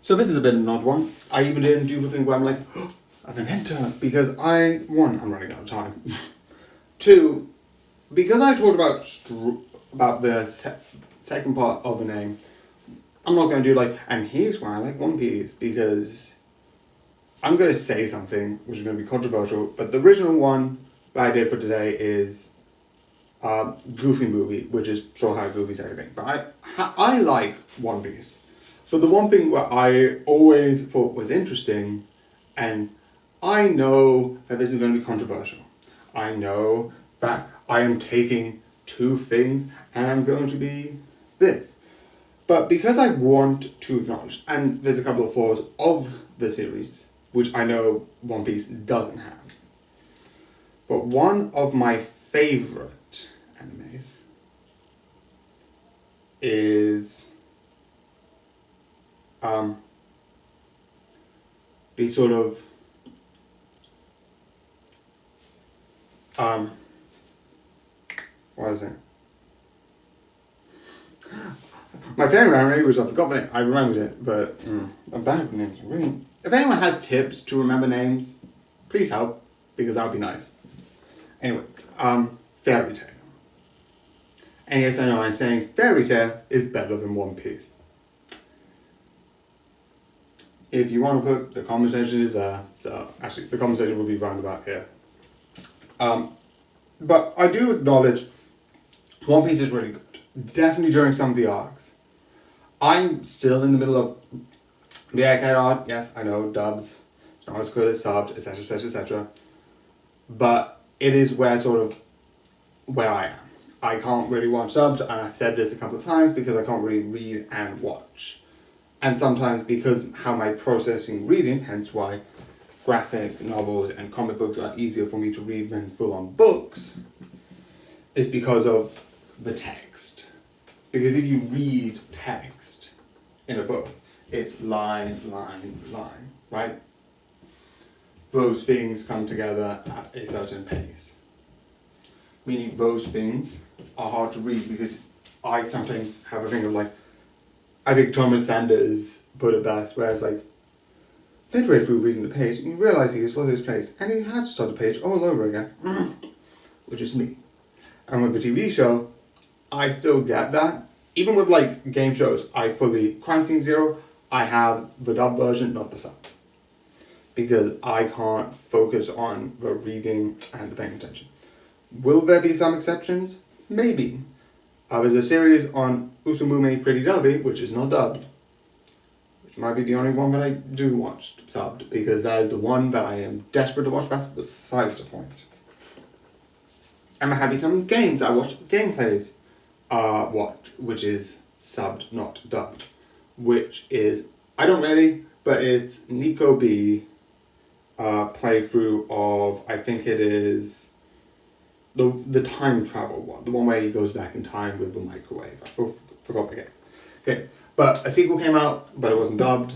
So this is a bit of an odd one. I even didn't do the thing where I'm like, oh, I'm an enter, because one, I'm running out of time. Two, because I talked about the second part of the name, I'm not going to do like, and here's why I like One Piece, because I'm going to say something which is going to be controversial, but the original one that I did for today is Goofy movie, which is Show How Goofy's everything. But I like One Piece. But the one thing where I always thought was interesting, and I know that this is going to be controversial. I know that I am taking two things and I'm going to be this. But because I want to acknowledge, and there's a couple of flaws of the series, which I know One Piece doesn't have. But one of my favorite animes is the sort of what is it? My favorite anime, which I forgot the name. I remembered it, but I'm bad with names. Really. If anyone has tips to remember names, please help, because that would be nice. Anyway, Fairy Tail. And yes, I know I'm saying Fairy Tail is better than One Piece. If you want to put the conversation is there, so actually the conversation will be round about here. But I do acknowledge One Piece is really good. Definitely during some of the arcs. I'm still in the middle of the Egghead arc. Yes, I know, dubbed. It's not as good as subbed, etc, etc, etc. But it is where I am. I can't really watch subs, and I've said this a couple of times, because I can't really read and watch. And sometimes because how my processing reading, hence why graphic novels and comic books are easier for me to read than full-on books, is because of the text. Because if you read text in a book, it's line, line, line, right? Those things come together at a certain pace. Meaning those things are hard to read, because I sometimes have a thing of like, I think Thomas Sanders put it best, where it's like, midway through reading the page, you realise he has lost his place, and he had to start the page all over again, which is me. And with the TV show, I still get that. Even with like game shows, Crime Scene Zero, I have the dub version, not the sub. Because I can't focus on the reading and the paying attention. Will there be some exceptions? Maybe. There's a series on Usamume Pretty Derby, which is not dubbed. Which might be the only one that I do watch subbed, because that is the one that I am desperate to watch. That's besides the point. And there have been some games I watched gameplays which is subbed, not dubbed. Which is, I don't really, but it's Nico B playthrough of, I think it is the time travel one, the one where he goes back in time with the microwave. I forgot the game. Okay, but a sequel came out, but it wasn't dubbed,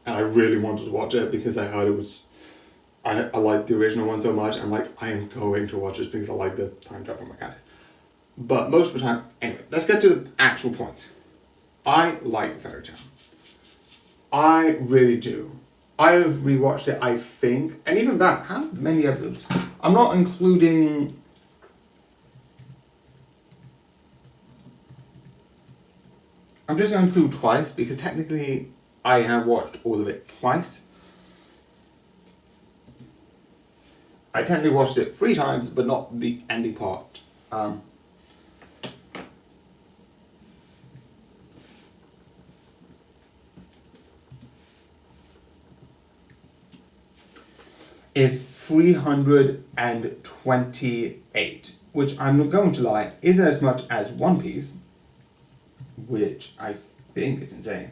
and I really wanted to watch it because I heard it was. I liked the original one so much. I'm like, I am going to watch this because I like the time travel mechanics. But most of the time, anyway, let's get to the actual point. I like Fairy Tail. I really do. I have rewatched it, I think, and even that, how many episodes? I'm not including. I'm just going to include twice, because technically I have watched all of it twice. I technically watched it 3 times, but not the ending part. Is 328, which I'm not going to lie, isn't as much as One Piece, which I think is insane,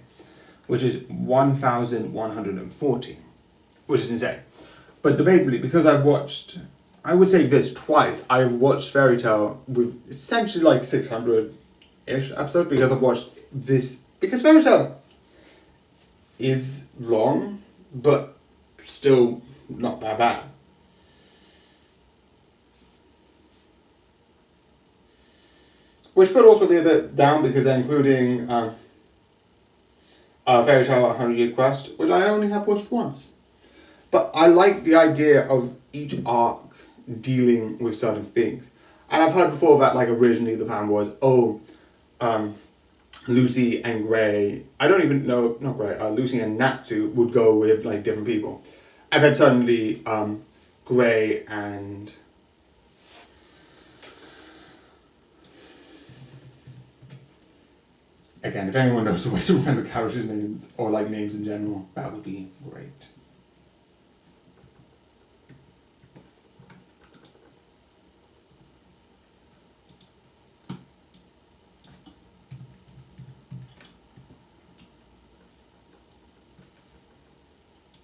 which is 1,140, which is insane. But debatably, because I've watched, I would say this twice, I've watched Fairy Tail with essentially like 600-ish episodes, because I've watched this, because Fairy Tail is long, but still not that bad. Which could also be a bit down, because they're including Fairy Tail 100 Year Quest, which I only have watched once. But I like the idea of each arc dealing with certain things. And I've heard before that, like, originally the plan was, Lucy and Gray, I don't even know, not Gray, Lucy and Natsu would go with, like, different people. And then suddenly, Gray and... Again, if anyone knows the way to remember characters' names, or, like, names in general, that would be great.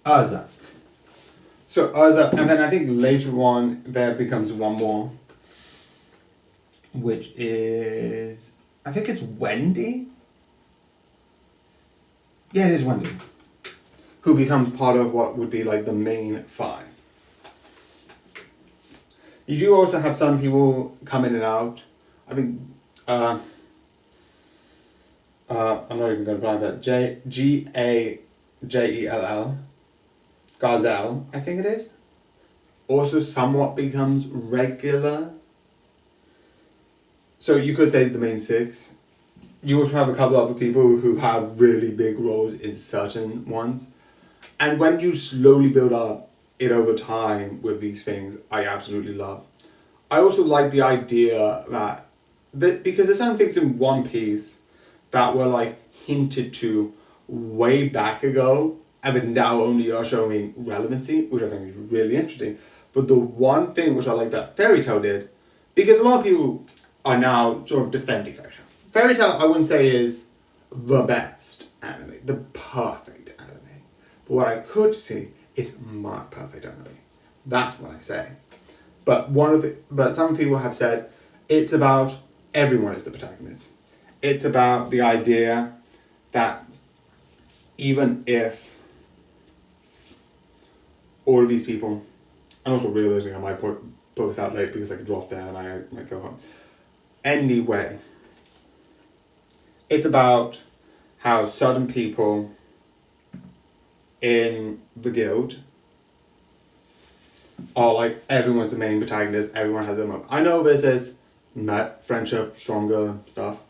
Urza. So Urza, and then I think later on there becomes one more, which is, I think it's Wendy? Yeah, it is Wendy. Who becomes part of what would be like the main five. You do also have some people come in and out. I think, I'm not even going to pronounce that. Gajell. Garzel, I think it is. Also somewhat becomes regular. So you could say the main six. You also have a couple other people who have really big roles in certain ones. And when you slowly build up it over time with these things, I absolutely love. I also like the idea that because there's some things in One Piece that were like hinted to way back ago, and then now only are showing relevancy, which I think is really interesting. But the one thing which I like that Fairy Tail did, because a lot of people are now sort of defending Fairy Tail. Fairy Tail, I wouldn't say is the best anime, the perfect anime. But what I could see is my perfect anime. That's what I say. But some people have said it's about everyone is the protagonist. It's about the idea that even if all of these people, and also realizing I might put this out late because I could drop there and I might go home. Anyway, it's about how certain people in the guild are like, everyone's the main protagonist, everyone has their moment. I know this is friendship, stronger stuff.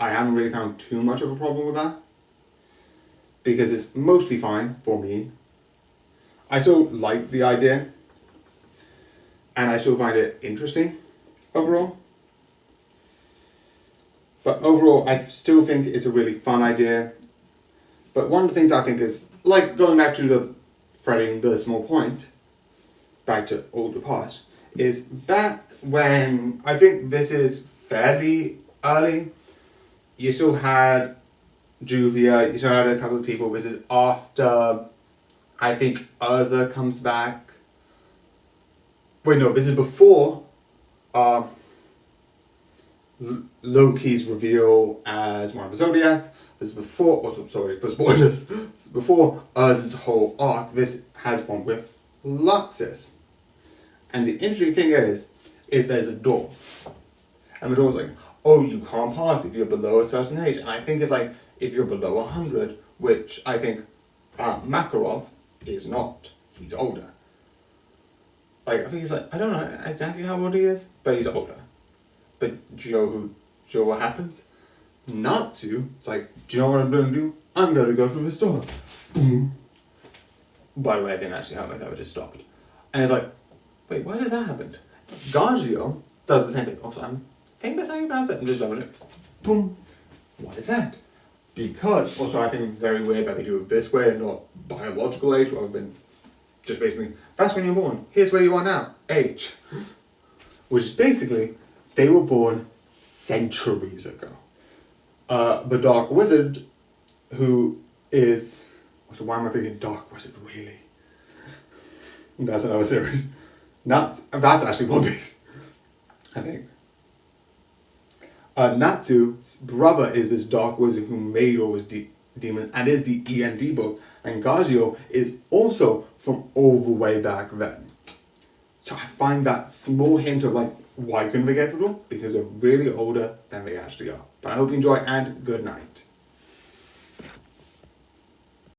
I haven't really found too much of a problem with that, because it's mostly fine for me. I still like the idea, and I still find it interesting overall. But overall, I still think it's a really fun idea. But one of the things I think is, like going back to the threading the small point, back to older past, is back when, I think this is fairly early, you still had Juvia, you still had a couple of people. This is after, I think Urza comes back. Wait, no, this is before Loki's reveal as one of the Zodiacs. This is before, also sorry for spoilers, before Urza's whole arc. This has one with Luxus. And the interesting thing is there's a door. And the door's like, oh, you can't pass if you're below a certain age. And I think it's like, if you're below 100, which I think Makarov is not. He's older. Like, I think he's like, I don't know exactly how old he is, but he's older. But do you know what happens? Not to. It's like, do you know what I'm going to do? I'm going to go through this door. Boom. By the way, I didn't actually help myself, I just stopped. And it's like, wait, why did that happen? Gagio does the same thing. Also, I'm thinking that's how you pronounce it. I'm just double check. Boom. What is that? Because, also I think it's very weird that they do it this way and not biological age, rather than just basically, that's when you're born, here's where you are now, age. Which is basically, they were born centuries ago. The Dark Wizard, who is, so why am I thinking Dark Wizard, really? That's another series. That's actually One Piece, I think. Natsu's brother is this Dark Wizard who made all his demons and is the END book. And Gagio is also from all the way back then. So I find that small hint of like, why couldn't they get through? Because they're really older than they actually are. But I hope you enjoy and good night.